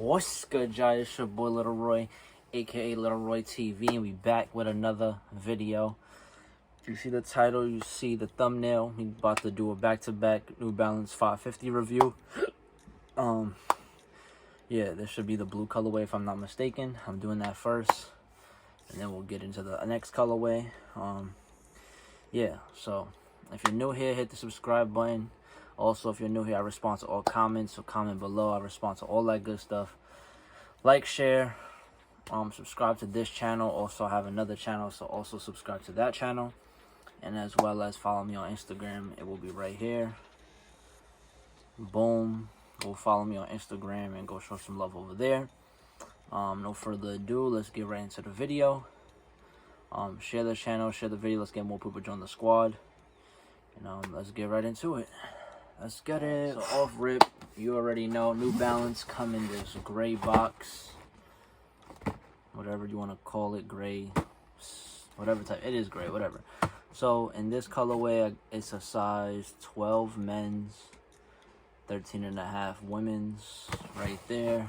What's good, guys? It's your boy Little Roy, aka Little Roy TV, and we back with another video. If you see the title, you see the thumbnail. We about to do a back-to-back New Balance 550 review. Yeah, this should be the blue colorway if I'm not mistaken. I'm doing that first, and then we'll get into the next colorway. Yeah, so if you're new here, hit the subscribe button. Also, if you're new here, I respond to all comments, so comment below. I respond to all that good stuff. Like, share, subscribe to this channel. Also, I have another channel, so also subscribe to that channel. And as well as follow me on Instagram. It will be right here. Boom. Go follow me on Instagram and go show some love over there. No further ado, let's get right into the video. Share the channel, share the video. Let's get more people join the squad. And let's get right into it. Let's get it. So off rip, you already know, New Balance come in this gray box. Whatever you want to call it, gray. Whatever type. It is gray, whatever. So in this colorway, it's a size 12 men's, 13.5 women's, right there.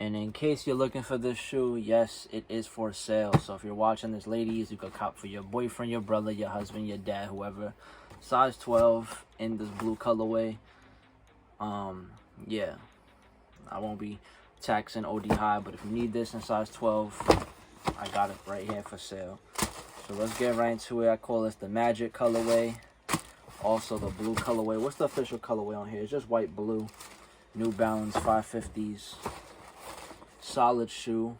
And in case you're looking for this shoe, yes, it is for sale. So if you're watching this, ladies, you could cop for your boyfriend, your brother, your husband, your dad, whoever. Size 12 in this blue colorway. Yeah, I won't be taxing OD high, but if you need this in size 12, I got it right here for sale. So let's get right into it. I call this the Magic colorway. Also the blue colorway. What's the official colorway on here? It's just white blue. New Balance 550s. Solid shoe.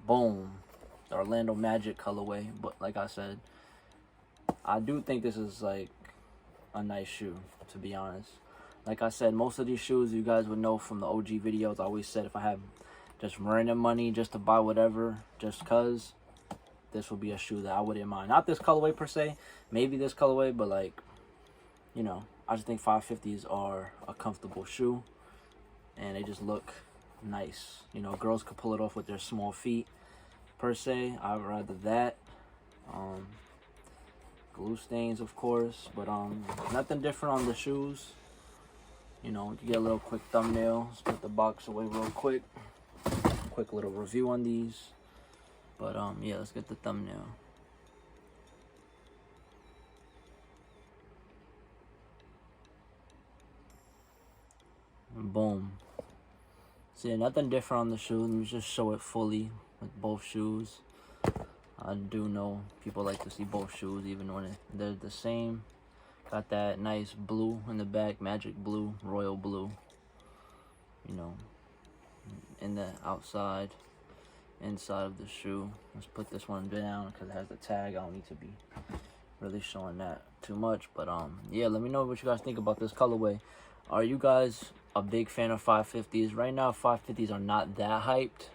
Boom. The Orlando Magic colorway. But like I said, I do think this is like a nice shoe, to be honest. Like I said, most of these shoes you guys would know from the OG videos. I always said if I have just random money just to buy whatever, just cause, this would be a shoe that I wouldn't mind. Not this colorway per se, maybe this colorway, but like, you know, I just think 550s are a comfortable shoe and they just look nice. You know, girls could pull it off with their small feet per se. I'd rather that. Glue stains, of course, but nothing different on the shoes. You know, you get a little quick thumbnail. Let's put the box away real quick. Quick little review on these. But yeah, let's get the thumbnail. And boom. So yeah, nothing different on the shoe. Let me just show it fully with both shoes. I do know people like to see both shoes even when they're the same. Got that nice blue in the back, magic blue, royal blue. You know, in the outside, inside of the shoe. Let's put this one down because it has the tag. I don't need to be really showing that too much. But yeah, let me know what you guys think about this colorway. Are you guys a big fan of 550s? Right now, 550s are not that hyped,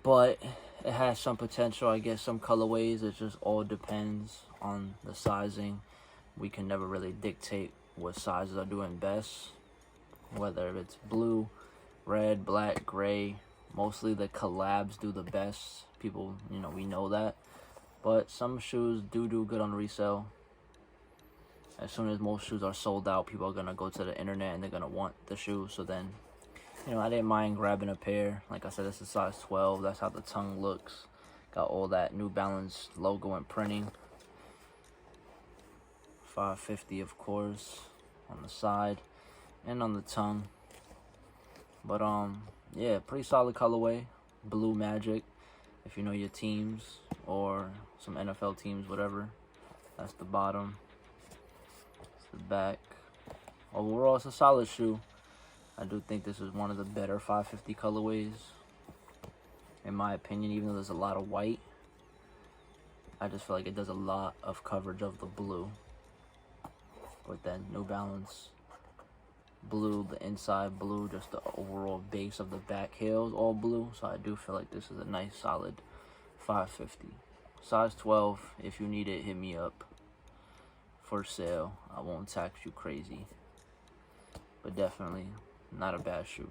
but it has some potential. I guess some colorways, it just all depends on the sizing. We can never really dictate what sizes are doing best, whether it's blue, red, black, gray. Mostly the collabs do the best. People, you know, we know that. But some shoes do good on resale. As soon as most shoes are sold out, people are gonna go to the internet and they're gonna want the shoe. So then, you know, I didn't mind grabbing a pair. Like I said, this is size 12. That's how the tongue looks. Got all that New Balance logo and printing. 550, of course, on the side and on the tongue. But yeah, pretty solid colorway. Blue Magic, if you know your teams or some NFL teams, whatever. That's the bottom. That's the back. Overall, it's a solid shoe. I do think this is one of the better 550 colorways, in my opinion, even though there's a lot of white. I just feel like it does a lot of coverage of the blue. But then New Balance blue, the inside blue, just the overall base of the back heels, all blue. So I do feel like this is a nice, solid 550. Size 12, if you need it, hit me up. For sale. I won't tax you crazy. But definitely not a bad shoe.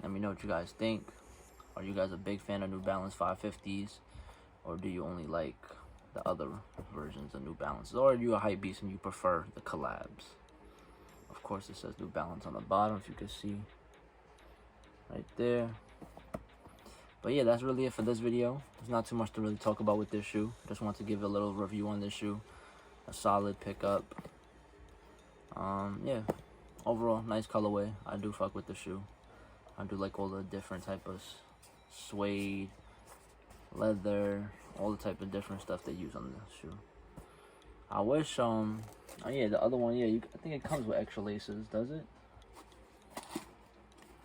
Let me know what you guys think. Are you guys a big fan of New Balance 550s? Or do you only like the other versions of New Balances? Or are you a hype beast and you prefer the collabs? Of of course it says New Balance on the bottom, if you can see right there. But yeah, that's really it for this video. There's not too much to really talk about with this shoe. Just want to give a little review on this shoe. A solid pickup. Yeah, overall nice colorway. I do fuck with the shoe. I do like all the different type of suede, leather, all the type of different stuff they use on the shoe. I wish oh yeah, the other one, yeah, I think it comes with extra laces, does it?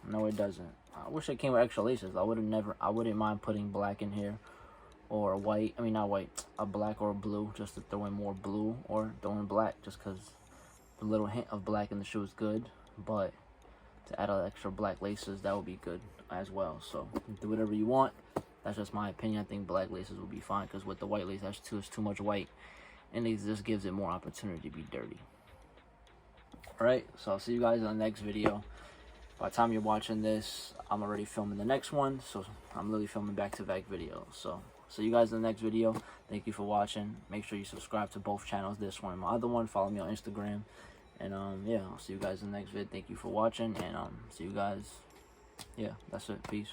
No, it doesn't. I wish it came with extra laces. I wouldn't mind putting black in here, or white. I mean, not white, a black or a blue, just to throw in more blue, or throw in black, just because the little hint of black in the shoe is good. But to add extra black laces, that would be good as well. So do whatever you want. That's just my opinion. I think black laces will be fine, because with the white lace, it's too much white, and it just gives it more opportunity to be dirty. Alright, so I'll see you guys in the next video. By the time you're watching this, I'm already filming the next one, so I'm literally filming back-to-back videos. So see you guys in the next video. Thank you for watching. Make sure you subscribe to both channels, this one and my other one. Follow me on Instagram. And yeah, I'll see you guys in the next vid. Thank you for watching, and see you guys. Yeah, that's it. Peace.